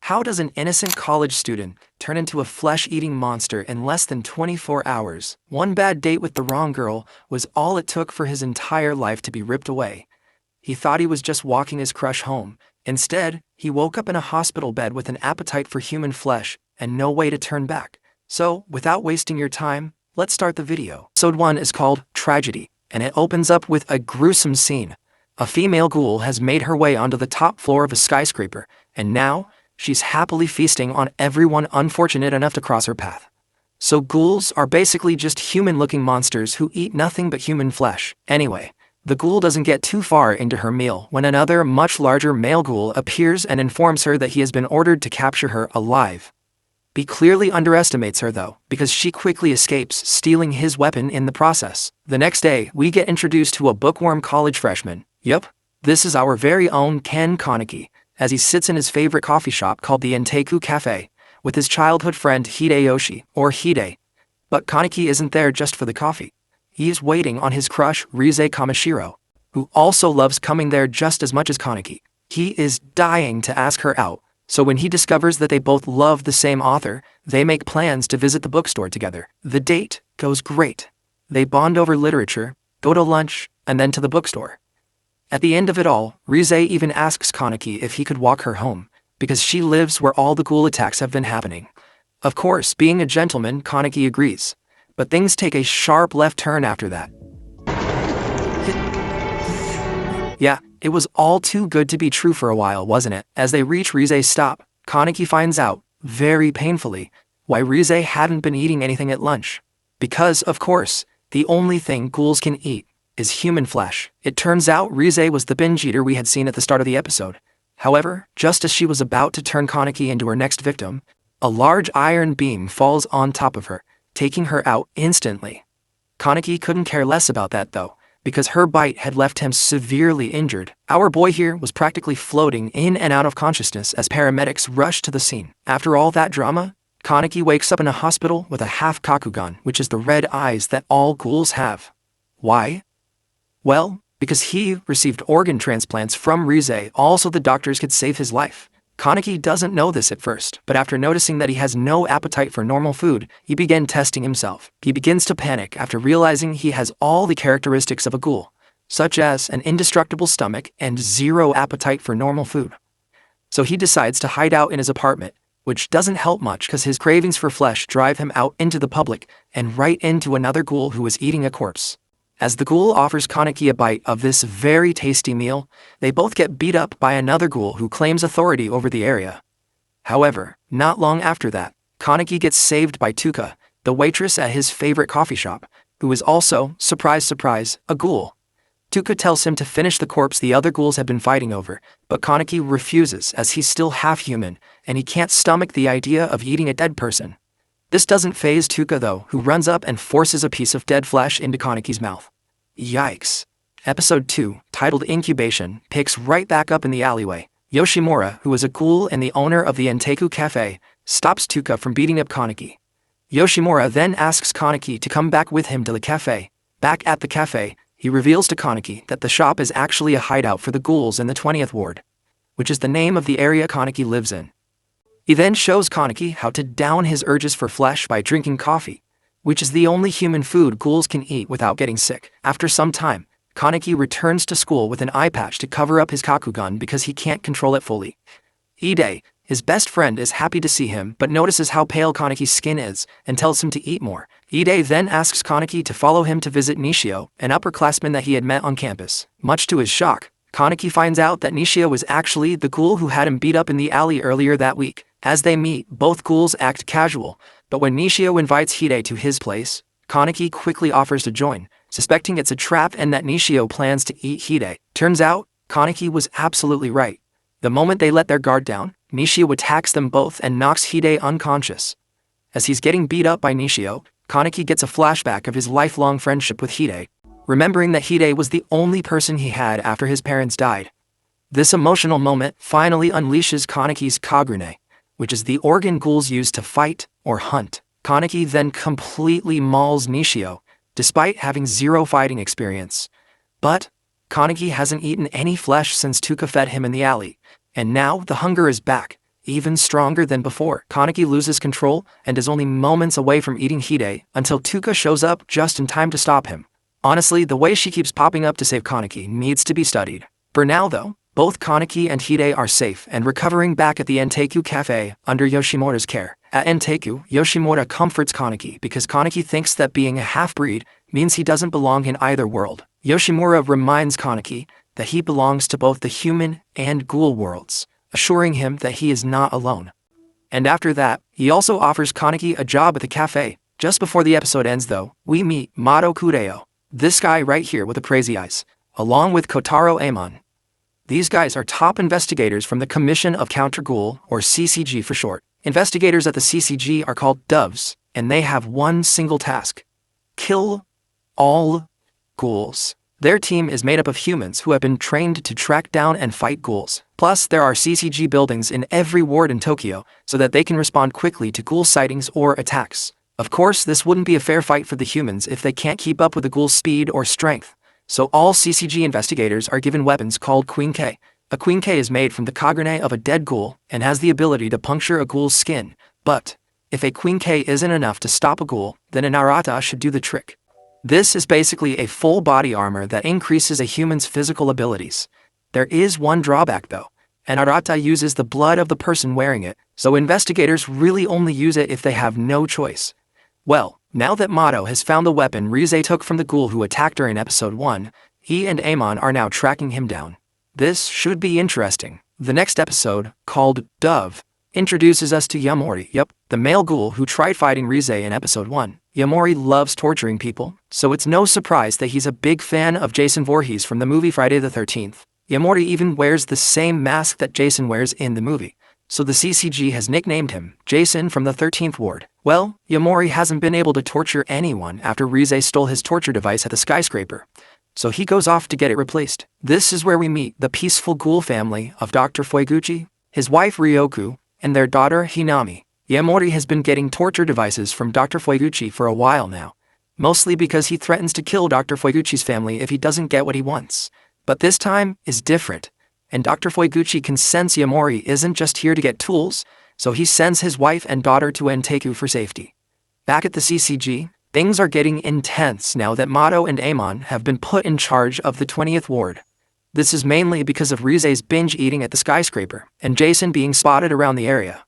How does an innocent college student turn into a flesh-eating monster in less than 24 hours? One bad date with the wrong girl was all it took for his entire life to be ripped away. He thought he was just walking his crush home. Instead, he woke up in a hospital bed with an appetite for human flesh and no way to turn back. So, without wasting your time, let's start the video. Episode 1 is called Tragedy, and it opens up with a gruesome scene. A female ghoul has made her way onto the top floor of a skyscraper, and now, she's happily feasting on everyone unfortunate enough to cross her path. So ghouls are basically just human-looking monsters who eat nothing but human flesh. Anyway, the ghoul doesn't get too far into her meal when another, much larger male ghoul appears and informs her that he has been ordered to capture her alive. He clearly underestimates her though, because she quickly escapes, stealing his weapon in the process. The next day, we get introduced to a bookworm college freshman. Yup, this is our very own Ken Kaneki, as he sits in his favorite coffee shop called the Inteku Cafe, with his childhood friend Hideyoshi, or Hide. But Kaneki isn't there just for the coffee. He is waiting on his crush Rize Kamishiro, who also loves coming there just as much as Kaneki. He is dying to ask her out, so when he discovers that they both love the same author, they make plans to visit the bookstore together. The date goes great. They bond over literature, go to lunch, and then to the bookstore. At the end of it all, Rize even asks Kaneki if he could walk her home, because she lives where all the ghoul attacks have been happening. Of course, being a gentleman, Kaneki agrees, but things take a sharp left turn after that. Yeah, it was all too good to be true for a while, wasn't it? As they reach Rize's stop, Kaneki finds out, very painfully, why Rize hadn't been eating anything at lunch. Because, of course, the only thing ghouls can eat is human flesh. It turns out Rize was the binge eater we had seen at the start of the episode. However, just as she was about to turn Kaneki into her next victim, a large iron beam falls on top of her, taking her out instantly. Kaneki couldn't care less about that though, because her bite had left him severely injured. Our boy here was practically floating in and out of consciousness as paramedics rushed to the scene. After all that drama, Kaneki wakes up in a hospital with a half-Kakugan, which is the red eyes that all ghouls have. Why? Well, because he received organ transplants from Rize, also the doctors could save his life. Kaneki doesn't know this at first, but after noticing that he has no appetite for normal food, he began testing himself. He begins to panic after realizing he has all the characteristics of a ghoul, such as an indestructible stomach and zero appetite for normal food. So he decides to hide out in his apartment, which doesn't help much because his cravings for flesh drive him out into the public and right into another ghoul who is eating a corpse. As the ghoul offers Kaneki a bite of this very tasty meal, they both get beat up by another ghoul who claims authority over the area. However, not long after that, Kaneki gets saved by Tuka, the waitress at his favorite coffee shop, who is also, surprise surprise, a ghoul. Tuka tells him to finish the corpse the other ghouls have been fighting over, but Kaneki refuses as he's still half-human, and he can't stomach the idea of eating a dead person. This doesn't faze Tuka though, who runs up and forces a piece of dead flesh into Kaneki's mouth. Yikes. Episode 2, titled Incubation, picks right back up in the alleyway. Yoshimura, who is a ghoul and the owner of the Inteku Cafe, stops Tuka from beating up Kaneki. Yoshimura then asks Kaneki to come back with him to the cafe. Back at the cafe, he reveals to Kaneki that the shop is actually a hideout for the ghouls in the 20th ward, which is the name of the area Kaneki lives in. He then shows Kaneki how to down his urges for flesh by drinking coffee, which is the only human food ghouls can eat without getting sick. After some time, Kaneki returns to school with an eye patch to cover up his Kakugan because he can't control it fully. Ide, his best friend, is happy to see him but notices how pale Kaneki's skin is and tells him to eat more. Ide then asks Kaneki to follow him to visit Nishio, an upperclassman that he had met on campus. Much to his shock, Kaneki finds out that Nishio was actually the ghoul who had him beat up in the alley earlier that week. As they meet, both ghouls act casual, but when Nishio invites Hide to his place, Kaneki quickly offers to join, suspecting it's a trap and that Nishio plans to eat Hide. Turns out, Kaneki was absolutely right. The moment they let their guard down, Nishio attacks them both and knocks Hide unconscious. As he's getting beat up by Nishio, Kaneki gets a flashback of his lifelong friendship with Hide, remembering that Hide was the only person he had after his parents died. This emotional moment finally unleashes Kaneki's Kagune, which is the organ ghouls use to fight or hunt. Kaneki then completely mauls Nishio, despite having zero fighting experience. But Kaneki hasn't eaten any flesh since Tuka fed him in the alley, and now the hunger is back, even stronger than before. Kaneki loses control and is only moments away from eating Hide until Tuka shows up just in time to stop him. Honestly, the way she keeps popping up to save Kaneki needs to be studied. For now though, both Kaneki and Hide are safe and recovering back at the Enteiku Cafe under Yoshimura's care. At Enteiku, Yoshimura comforts Kaneki because Kaneki thinks that being a half-breed means he doesn't belong in either world. Yoshimura reminds Kaneki that he belongs to both the human and ghoul worlds, assuring him that he is not alone. And after that, he also offers Kaneki a job at the cafe. Just before the episode ends though, we meet Mado Kureo, this guy right here with the crazy eyes, along with Kotaro Amon. These guys are top investigators from the Commission of Counter-Ghoul, or CCG for short. Investigators at the CCG are called doves, and they have one single task: kill all ghouls. Their team is made up of humans who have been trained to track down and fight ghouls. Plus, there are CCG buildings in every ward in Tokyo, so that they can respond quickly to ghoul sightings or attacks. Of course, this wouldn't be a fair fight for the humans if they can't keep up with the ghoul's speed or strength. So all CCG investigators are given weapons called Queen K. A Queen K is made from the kagane of a dead ghoul and has the ability to puncture a ghoul's skin. But if a Queen K isn't enough to stop a ghoul, then an Arata should do the trick. This is basically a full body armor that increases a human's physical abilities. There is one drawback though. An Arata uses the blood of the person wearing it, so investigators really only use it if they have no choice. Well, now that Mado has found the weapon Rize took from the ghoul who attacked her in episode 1, he and Amon are now tracking him down. This should be interesting. The next episode, called Dove, introduces us to Yamori, the male ghoul who tried fighting Rize in episode 1. Yamori loves torturing people, so it's no surprise that he's a big fan of Jason Voorhees from the movie Friday the 13th. Yamori even wears the same mask that Jason wears in the movie, so the CCG has nicknamed him Jason from the 13th Ward. Well, Yamori hasn't been able to torture anyone after Rize stole his torture device at the skyscraper, so he goes off to get it replaced. This is where we meet the peaceful ghoul family of Dr. Fueguchi, his wife Ryoku, and their daughter Hinami. Yamori has been getting torture devices from Dr. Fueguchi for a while now, mostly because he threatens to kill Dr. Fueguchi's family if he doesn't get what he wants. But this time is different, and Dr. Fueguchi can sense Yamori isn't just here to get tools, so he sends his wife and daughter to Enteiku for safety. Back at the CCG, things are getting intense now that Mado and Amon have been put in charge of the 20th Ward. This is mainly because of Rize's binge eating at the skyscraper, and Jason being spotted around the area.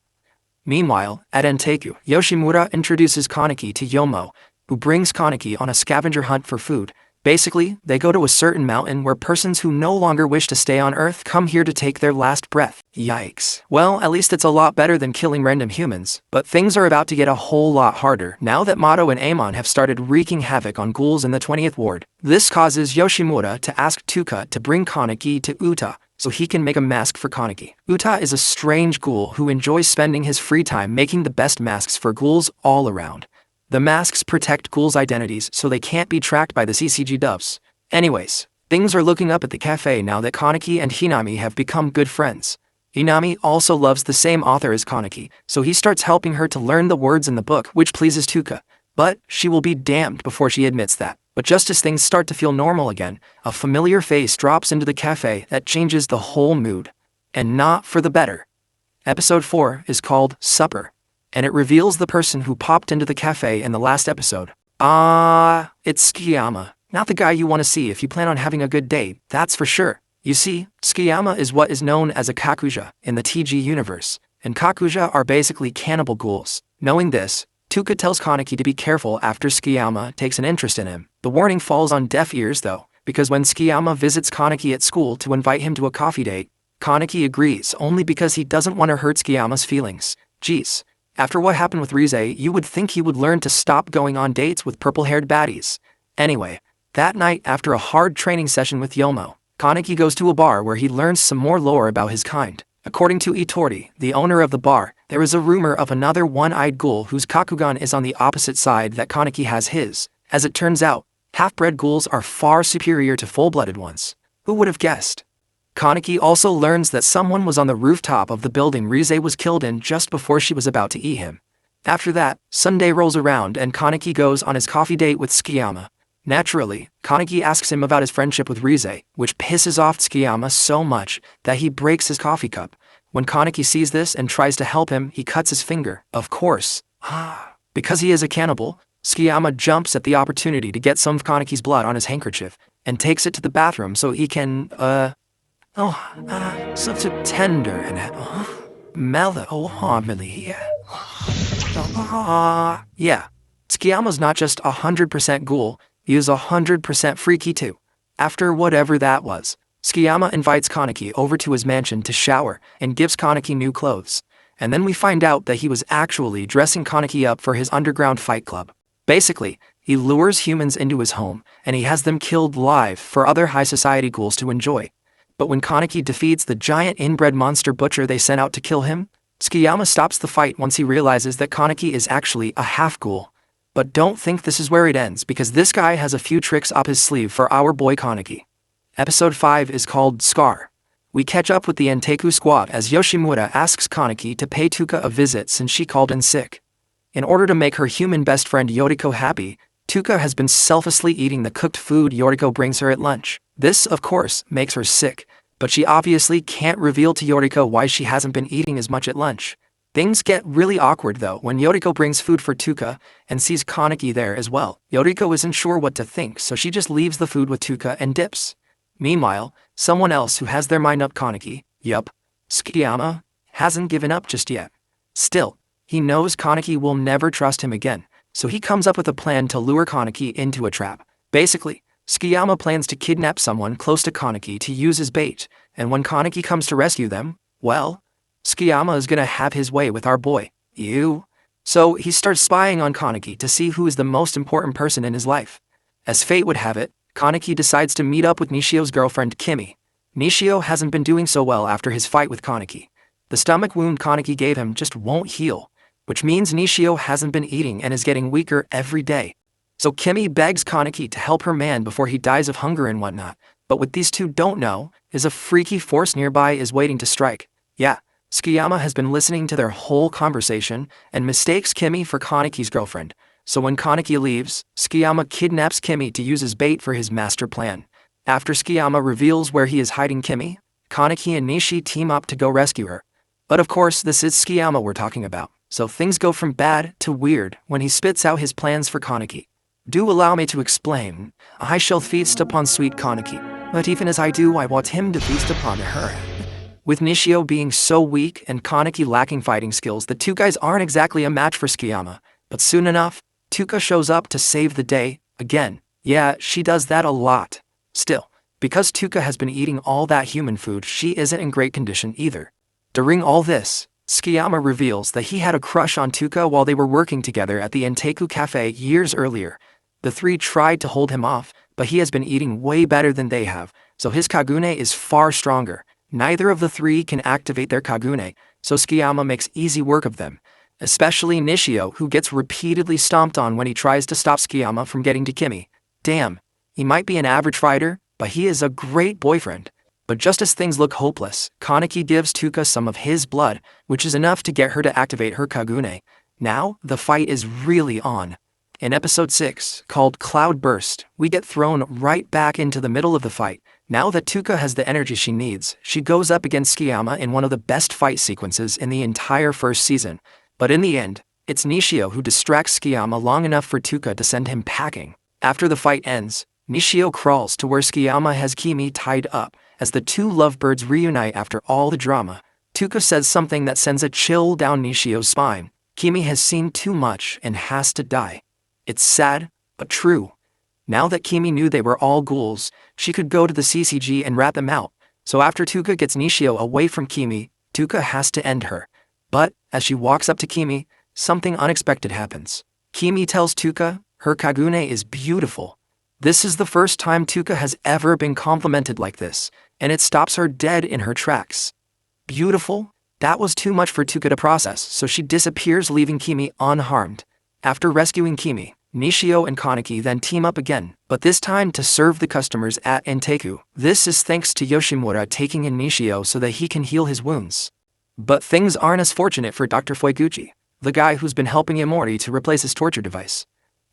Meanwhile, at Enteiku, Yoshimura introduces Kaneki to Yomo, who brings Kaneki on a scavenger hunt for food. Basically, they go to a certain mountain where persons who no longer wish to stay on Earth come here to take their last breath. Yikes. Well, at least it's a lot better than killing random humans, but things are about to get a whole lot harder now that Mado and Amon have started wreaking havoc on ghouls in the 20th Ward. This causes Yoshimura to ask Tuka to bring Kaneki to Uta, so he can make a mask for Kaneki. Uta is a strange ghoul who enjoys spending his free time making the best masks for ghouls all around. The masks protect ghouls' identities so they can't be tracked by the CCG doves. Anyways, things are looking up at the cafe now that Kaneki and Hinami have become good friends. Hinami also loves the same author as Kaneki, so he starts helping her to learn the words in the book, which pleases Tuka. But she will be damned before she admits that. But just as things start to feel normal again, a familiar face drops into the cafe that changes the whole mood. And not for the better. Episode 4 is called Supper, and it reveals the person who popped into the cafe in the last episode. It's Tsukiyama. Not the guy you want to see if you plan on having a good date, that's for sure. You see, Tsukiyama is what is known as a Kakuja in the TG universe, and Kakuja are basically cannibal ghouls. Knowing this, Tuka tells Kaneki to be careful after Tsukiyama takes an interest in him. The warning falls on deaf ears though, because when Tsukiyama visits Kaneki at school to invite him to a coffee date, Kaneki agrees only because he doesn't want to hurt Tsukiyama's feelings. Jeez, after what happened with Rize, you would think he would learn to stop going on dates with purple-haired baddies. Anyway, that night after a hard training session with Yomo, Kaneki goes to a bar where he learns some more lore about his kind. According to Itori, the owner of the bar, there is a rumor of another one-eyed ghoul whose Kakugan is on the opposite side that Kaneki has his. As it turns out, half-bred ghouls are far superior to full-blooded ones. Who would have guessed? Kaneki also learns that someone was on the rooftop of the building Rize was killed in just before she was about to eat him. After that, Sunday rolls around and Kaneki goes on his coffee date with Tsukiyama. Naturally, Kaneki asks him about his friendship with Rize, which pisses off Tsukiyama so much that he breaks his coffee cup. When Kaneki sees this and tries to help him, he cuts his finger. Of course. Because he is a cannibal, Tsukiyama jumps at the opportunity to get some of Kaneki's blood on his handkerchief and takes it to the bathroom so he can, such a tender and mellow homily. Yeah, Tsukiyama's not just 100% ghoul, he is 100% freaky too. After whatever that was, Tsukiyama invites Kaneki over to his mansion to shower and gives Kaneki new clothes. And then we find out that he was actually dressing Kaneki up for his underground fight club. Basically, he lures humans into his home and he has them killed live for other high society ghouls to enjoy. But when Kaneki defeats the giant inbred monster butcher they sent out to kill him, Tsukiyama stops the fight once he realizes that Kaneki is actually a half-ghoul. But don't think this is where it ends, because this guy has a few tricks up his sleeve for our boy Kaneki. Episode 5 is called Scar. We catch up with the Enteku squad as Yoshimura asks Kaneki to pay Tuka a visit since she called in sick. In order to make her human best friend Yoriko happy, Tuka has been selflessly eating the cooked food Yoriko brings her at lunch. This, of course, makes her sick, but she obviously can't reveal to Yoriko why she hasn't been eating as much at lunch. Things get really awkward though when Yoriko brings food for Tuka and sees Kaneki there as well. Yoriko isn't sure what to think, so she just leaves the food with Tuka and dips. Meanwhile, someone else who has their mind up Kaneki, Tsukiyama, hasn't given up just yet. Still, he knows Kaneki will never trust him again, so he comes up with a plan to lure Kaneki into a trap. Basically, Tsukiyama plans to kidnap someone close to Kaneki to use as bait, and when Kaneki comes to rescue them, well, Tsukiyama is gonna have his way with our boy, So he starts spying on Kaneki to see who is the most important person in his life. As fate would have it, Kaneki decides to meet up with Nishio's girlfriend Kimi. Nishio hasn't been doing so well after his fight with Kaneki. The stomach wound Kaneki gave him just won't heal, which means Nishio hasn't been eating and is getting weaker every day. So Kimi begs Kaneki to help her man before he dies of hunger and whatnot, but what these two don't know is a freaky force nearby is waiting to strike. Yeah, Tsukiyama has been listening to their whole conversation and mistakes Kimi for Kaneki's girlfriend. So when Kaneki leaves, Tsukiyama kidnaps Kimi to use as bait for his master plan. After Tsukiyama reveals where he is hiding Kimi, Kaneki and Nishi team up to go rescue her. But of course, this is Tsukiyama we're talking about, so things go from bad to weird when he spits out his plans for Kaneki. Do allow me to explain. I shall feast upon sweet Kaneki, but even as I do, I want him to feast upon her. With Nishio being so weak and Kaneki lacking fighting skills, the two guys aren't exactly a match for Tsukiyama, but soon enough, Tuka shows up to save the day, again. Yeah, she does that a lot. Still, because Tuka has been eating all that human food, she isn't in great condition either. During all this, Tsukiyama reveals that he had a crush on Tuka while they were working together at the Enteku Cafe years earlier. The three tried to hold him off, but he has been eating way better than they have, so his Kagune is far stronger. Neither of the three can activate their Kagune, so Tsukiyama makes easy work of them. Especially Nishio, who gets repeatedly stomped on when he tries to stop Tsukiyama from getting to Kimi. Damn, he might be an average fighter, but he is a great boyfriend. But just as things look hopeless, Kaneki gives Tuka some of his blood, which is enough to get her to activate her Kagune. Now, the fight is really on. In episode 6, called Cloud Burst, we get thrown right back into the middle of the fight. Now that Tuka has the energy she needs, she goes up against Tsukiyama in one of the best fight sequences in the entire first season. But in the end, it's Nishio who distracts Tsukiyama long enough for Tuka to send him packing. After the fight ends, Nishio crawls to where Tsukiyama has Kimi tied up. As the two lovebirds reunite after all the drama, Tuka says something that sends a chill down Nishio's spine. Kimi has seen too much and has to die. It's sad, but true. Now that Kimi knew they were all ghouls, she could go to the CCG and rat them out. So after Tuka gets Nishio away from Kimi, Tuka has to end her. But, as she walks up to Kimi, something unexpected happens. Kimi tells Tuka her Kagune is beautiful. This is the first time Tuka has ever been complimented like this, and it stops her dead in her tracks. Beautiful? That was too much for Tuka to process, so she disappears, leaving Kimi unharmed. After rescuing Kimi, Nishio and Kaneki then team up again, but this time to serve the customers at Enteku. This is thanks to Yoshimura taking in Nishio so that he can heal his wounds. But things aren't as fortunate for Dr. Fueguchi, the guy who's been helping Yamori to replace his torture device.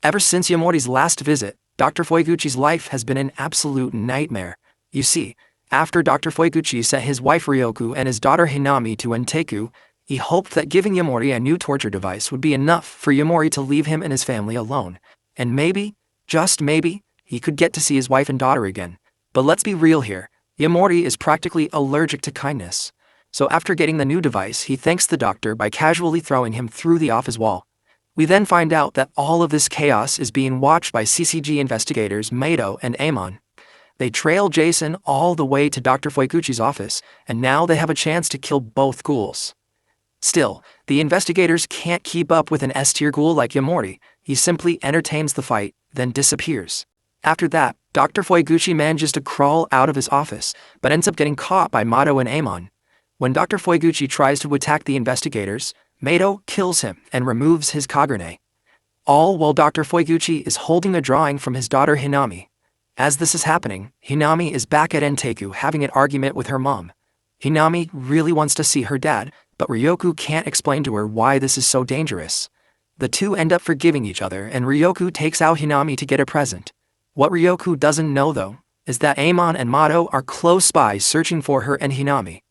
Ever since Yamori's last visit, Dr. Fueguchi's life has been an absolute nightmare. You see, After Dr. Fueguchi sent his wife Ryoku and his daughter Hinami to Enteku, he hoped that giving Yamori a new torture device would be enough for Yamori to leave him and his family alone. And maybe, just maybe, he could get to see his wife and daughter again. But let's be real here, Yamori is practically allergic to kindness. So after getting the new device, he thanks the doctor by casually throwing him through the office wall. We then find out that all of this chaos is being watched by CCG investigators Mato and Amon. They trail Jason all the way to Dr. Fueguchi's office, and now they have a chance to kill both ghouls. Still, the investigators can't keep up with an S-tier ghoul like Yamori. He simply entertains the fight, then disappears. After that, Dr. Fueguchi manages to crawl out of his office, but ends up getting caught by Mato and Amon. When Dr. Fueguchi tries to attack the investigators, Mato kills him and removes his Kagune. All while Dr. Fueguchi is holding a drawing from his daughter Hinami. As this is happening, Hinami is back at Enteku having an argument with her mom. Hinami really wants to see her dad, but Ryoku can't explain to her why this is so dangerous. The two end up forgiving each other and Ryoku takes out Hinami to get a present. What Ryoku doesn't know though, is that Amon and Mato are close spies searching for her and Hinami.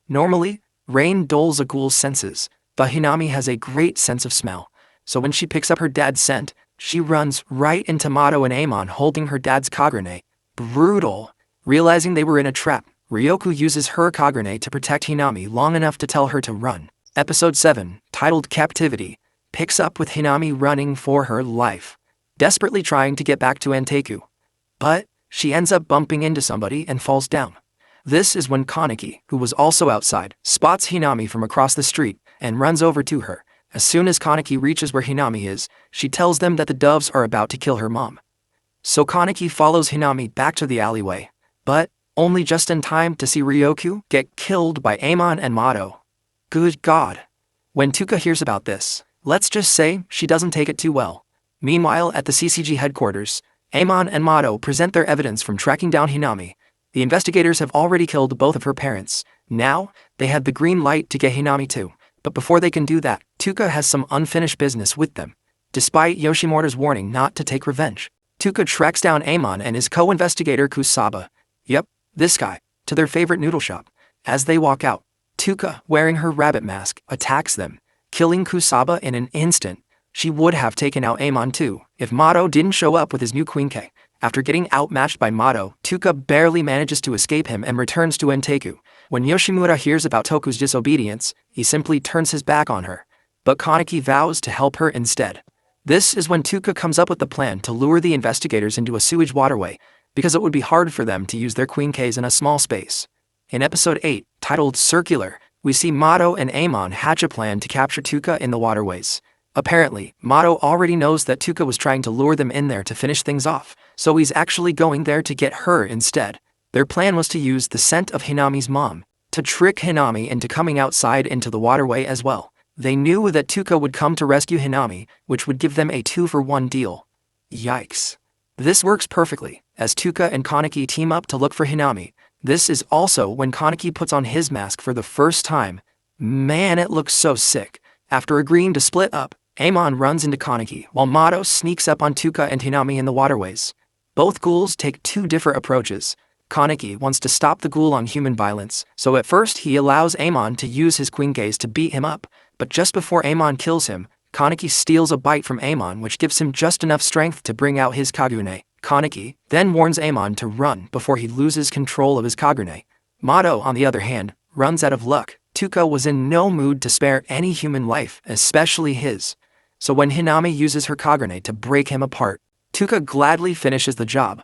Normally, rain dulls a ghoul's senses, but Hinami has a great sense of smell, so when she picks up her dad's scent, she runs right into Mato and Amon holding her dad's Kagune. Brutal! Realizing they were in a trap, Ryoku uses her Kagune to protect Hinami long enough to tell her to run. Episode 7, titled Captivity, picks up with Hinami running for her life, desperately trying to get back to Enteku. But she ends up bumping into somebody and falls down. This is when Kaneki, who was also outside, spots Hinami from across the street and runs over to her. As soon as Kaneki reaches where Hinami is, she tells them that the doves are about to kill her mom. So Kaneki follows Hinami back to the alleyway, but only just in time to see Ryoku get killed by Amon and Mato. Good God. When Tuka hears about this, let's just say she doesn't take it too well. Meanwhile, at the CCG headquarters, Amon and Mato present their evidence from tracking down Hinami. The investigators have already killed both of her parents. Now, they have the green light to get Hinami too. But before they can do that, Tuka has some unfinished business with them. Despite Yoshimura's warning not to take revenge, Tuka tracks down Amon and his co-investigator Kusaba. Yep, this guy, to their favorite noodle shop. As they walk out, Tuka, wearing her rabbit mask, attacks them, killing Kusaba in an instant. She would have taken out Amon too, if Mato didn't show up with his new Queen K. After getting outmatched by Mato, Tuka barely manages to escape him and returns to Enteku. When Yoshimura hears about Toku's disobedience, he simply turns his back on her. But Kaneki vows to help her instead. This is when Tuka comes up with the plan to lure the investigators into a sewage waterway, because it would be hard for them to use their Queen Ks in a small space. In episode 8, titled Circular, we see Mato and Amon hatch a plan to capture Tuka in the waterways. Apparently, Mato already knows that Tuka was trying to lure them in there to finish things off, so he's actually going there to get her instead. Their plan was to use the scent of Hinami's mom to trick Hinami into coming outside into the waterway as well. They knew that Tuka would come to rescue Hinami, which would give them a 2-for-1 deal. Yikes. This works perfectly, as Tuka and Kaneki team up to look for Hinami. This is also when Kaneki puts on his mask for the first time. Man, it looks so sick. After agreeing to split up, Amon runs into Kaneki, while Mato sneaks up on Tuka and Hinami in the waterways. Both ghouls take two different approaches. Kaneki wants to stop the ghoul on human violence, so at first he allows Amon to use his Queen Gaze to beat him up, but just before Amon kills him, Kaneki steals a bite from Amon which gives him just enough strength to bring out his Kagune. Kaneki then warns Amon to run before he loses control of his Kagune. Mato, on the other hand, runs out of luck. Tuka was in no mood to spare any human life, especially his. So when Hinami uses her Kagune to break him apart, Tuka gladly finishes the job.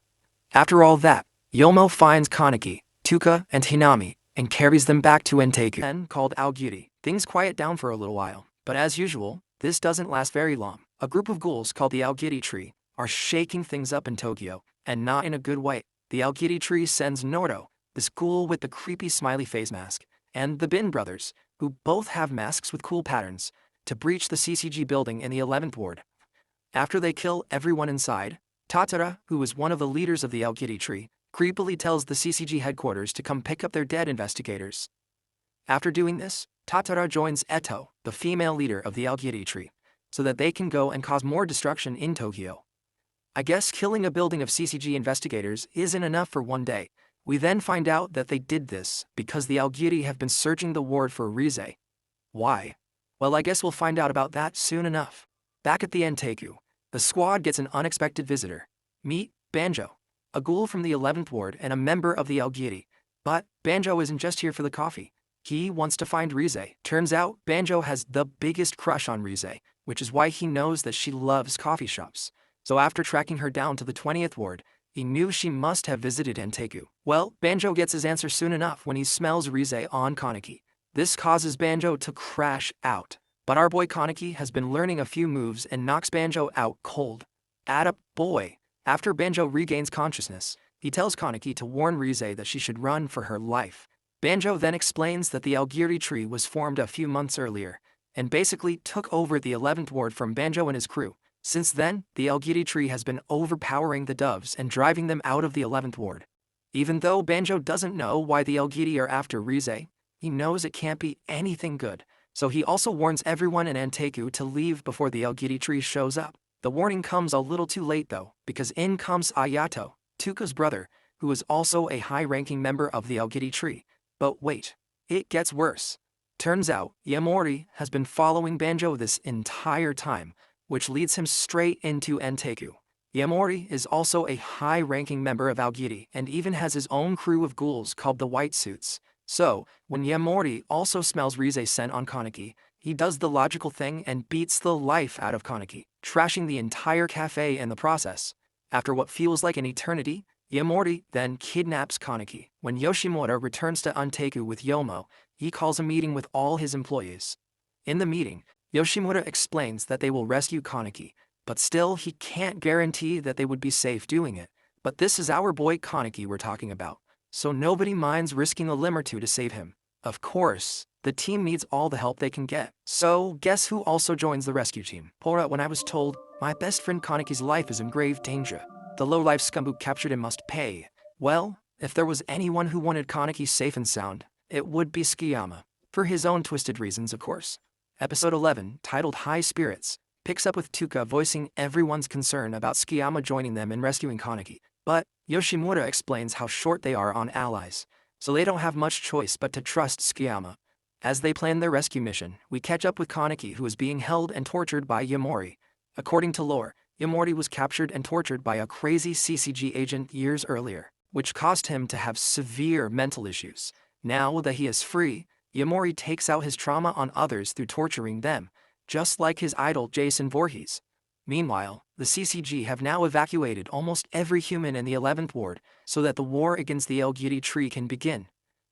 After all that, Yomo finds Kaneki, Tuka, and Hinami, and carries them back to Enteku. Then, called Aogiri, things quiet down for a little while, but as usual, this doesn't last very long. A group of ghouls called the Aogiri tree are shaking things up in Tokyo, and not in a good way. The Aogiri tree sends Noro, this ghoul with the creepy smiley face mask, and the Bin brothers, who both have masks with cool patterns, to breach the CCG building in the 11th ward. After they kill everyone inside, Tatara, who is one of the leaders of the Aogiri tree, creepily tells the CCG headquarters to come pick up their dead investigators. After doing this, Tatara joins Eto, the female leader of the Aogiri tree, so that they can go and cause more destruction in Tokyo. I guess killing a building of CCG investigators isn't enough for one day. We then find out that they did this because the Algiri have been searching the ward for Rize. Why? Well, I guess we'll find out about that soon enough. Back at the Enteku, the squad gets an unexpected visitor. Meet Banjo, a ghoul from the 11th ward and a member of the Algiri. But Banjo isn't just here for the coffee. He wants to find Rize. Turns out Banjo has the biggest crush on Rize, which is why he knows that she loves coffee shops. So after tracking her down to the 20th ward, he knew she must have visited Enteku. Well, Banjo gets his answer soon enough when he smells Rize on Kaneki. This causes Banjo to crash out. But our boy Kaneki has been learning a few moves and knocks Banjo out cold. Atta boy. After Banjo regains consciousness, he tells Kaneki to warn Rize that she should run for her life. Banjo then explains that the Algiri tree was formed a few months earlier, and basically took over the 11th ward from Banjo and his crew. Since then, the Algiri tree has been overpowering the doves and driving them out of the 11th ward. Even though Banjo doesn't know why the Algiri are after Rize, he knows it can't be anything good, so he also warns everyone in Enteku to leave before the Algiri tree shows up. The warning comes a little too late though, because in comes Ayato, Tuka's brother, who is also a high-ranking member of the Algiri tree. But wait, it gets worse. Turns out, Yamori has been following Banjo this entire time, which leads him straight into Enteku. Yamori is also a high-ranking member of Algiri and even has his own crew of ghouls called the White Suits. So, when Yamori also smells Rize's scent on Kaneki, he does the logical thing and beats the life out of Kaneki, trashing the entire cafe in the process. After what feels like an eternity, Yamori then kidnaps Kaneki. When Yoshimura returns to Enteku with Yomo, he calls a meeting with all his employees. In the meeting, Yoshimura explains that they will rescue Kaneki, but still he can't guarantee that they would be safe doing it. But this is our boy Kaneki we're talking about, so nobody minds risking a limb or two to save him. Of course, the team needs all the help they can get. So guess who also joins the rescue team? Pora, when I was told, my best friend Kaneki's life is in grave danger. The low-life scum who captured him must pay. Well, if there was anyone who wanted Kaneki safe and sound, it would be Tsukiyama. For his own twisted reasons, of course. Episode 11, titled High Spirits, picks up with Tuka voicing everyone's concern about Tsukiyama joining them in rescuing Kaneki. But Yoshimura explains how short they are on allies, so they don't have much choice but to trust Tsukiyama. As they plan their rescue mission, we catch up with Kaneki, who is being held and tortured by Yamori. According to lore, Yamori was captured and tortured by a crazy CCG agent years earlier, which caused him to have severe mental issues. Now that he is free, Yamori takes out his trauma on others through torturing them, just like his idol Jason Voorhees. Meanwhile, the CCG have now evacuated almost every human in the 11th ward so that the war against the Elgiri tree can begin.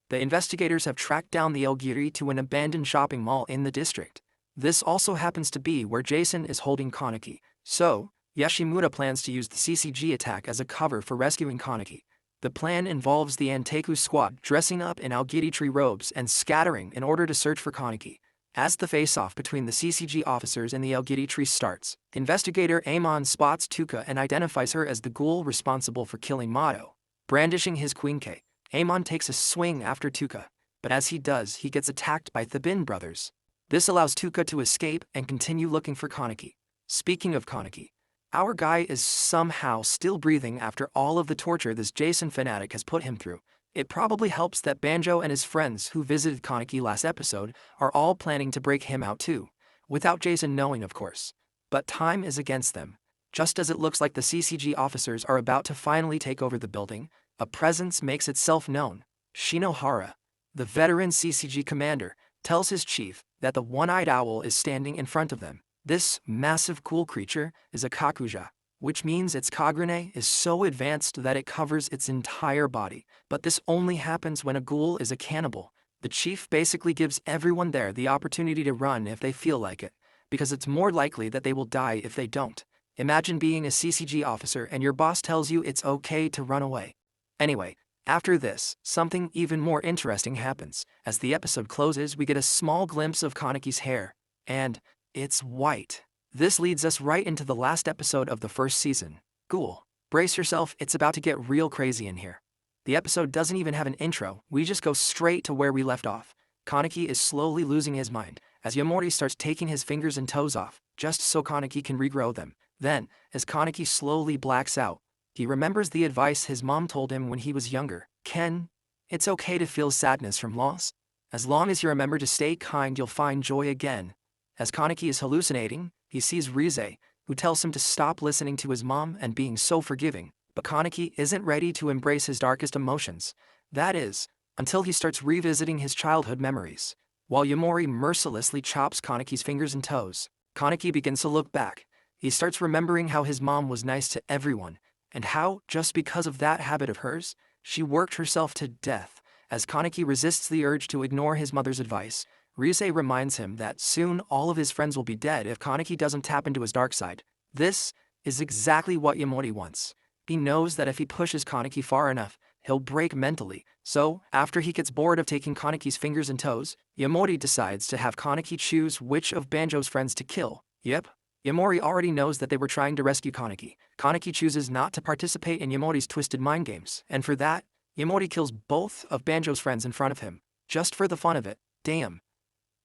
The investigators have tracked down the Elgiri to an abandoned shopping mall in the district. This also happens to be where Jason is holding Kaneki, so Yoshimura plans to use the CCG attack as a cover for rescuing Kaneki. The plan involves the Enteku squad dressing up in Algiri tree robes and scattering in order to search for Kaneki. As the face-off between the CCG officers and the Algiri tree starts, investigator Amon spots Tuka and identifies her as the ghoul responsible for killing Mato. Brandishing his Queen-K, Amon takes a swing after Tuka, but as he does, he gets attacked by the Bin brothers. This allows Tuka to escape and continue looking for Kaneki. Speaking of Kaneki, our guy is somehow still breathing after all of the torture this Jason fanatic has put him through. It probably helps that Banjo and his friends who visited Kaneki last episode are all planning to break him out too, without Jason knowing, of course. But time is against them. Just as it looks like the CCG officers are about to finally take over the building, a presence makes itself known. Shinohara, the veteran CCG commander, tells his chief that the one-eyed owl is standing in front of them. This massive cool creature is a kakuja, which means its kagune is so advanced that it covers its entire body. But this only happens when a ghoul is a cannibal. The chief basically gives everyone there the opportunity to run if they feel like it, because it's more likely that they will die if they don't. Imagine being a CCG officer and your boss tells you it's okay to run away. Anyway, after this, something even more interesting happens. As the episode closes, we get a small glimpse of Kaneki's hair, and it's white. This leads us right into the last episode of the first season. Ghoul, brace yourself, it's about to get real crazy in here. The episode doesn't even have an intro, we just go straight to where we left off. Kaneki is slowly losing his mind, as Yamori starts taking his fingers and toes off, just so Kaneki can regrow them. Then, as Kaneki slowly blacks out, he remembers the advice his mom told him when he was younger. Ken, it's okay to feel sadness from loss. As long as you remember to stay kind, you'll find joy again. As Kaneki is hallucinating, he sees Rize, who tells him to stop listening to his mom and being so forgiving. But Kaneki isn't ready to embrace his darkest emotions. That is, until he starts revisiting his childhood memories. While Yamori mercilessly chops Kaneki's fingers and toes, Kaneki begins to look back. He starts remembering how his mom was nice to everyone, and how, just because of that habit of hers, she worked herself to death. As Kaneki resists the urge to ignore his mother's advice, Rize reminds him that soon all of his friends will be dead if Kaneki doesn't tap into his dark side. This is exactly what Yamori wants. He knows that if he pushes Kaneki far enough, he'll break mentally. So, after he gets bored of taking Kaneki's fingers and toes, Yamori decides to have Kaneki choose which of Banjo's friends to kill. Yep, Yamori already knows that they were trying to rescue Kaneki. Kaneki chooses not to participate in Yamori's twisted mind games, and for that, Yamori kills both of Banjo's friends in front of him, just for the fun of it. Damn.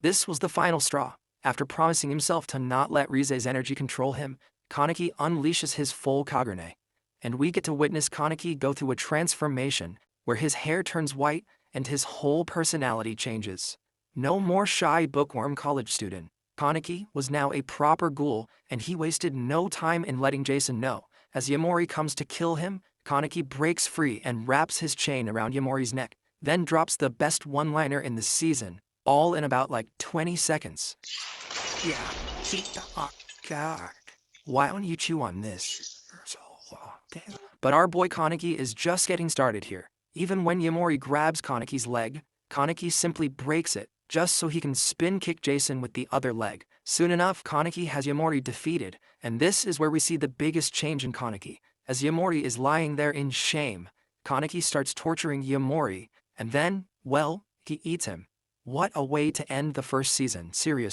This was the final straw. After promising himself to not let Rize's energy control him, Kaneki unleashes his full Kagurne. And we get to witness Kaneki go through a transformation, where his hair turns white and his whole personality changes. No more shy bookworm college student. Kaneki was now a proper ghoul, and he wasted no time in letting Jason know. As Yamori comes to kill him, Kaneki breaks free and wraps his chain around Yamori's neck, then drops the best one-liner in the season, all in about like 20 seconds. Yeah, God. Why don't you chew on this? But our boy Kaneki is just getting started here. Even when Yamori grabs Kaneki's leg, Kaneki simply breaks it, just so he can spin kick Jason with the other leg. Soon enough, Kaneki has Yamori defeated, and this is where we see the biggest change in Kaneki. As Yamori is lying there in shame, Kaneki starts torturing Yamori, and then, well, he eats him. What a way to end the first season, seriously.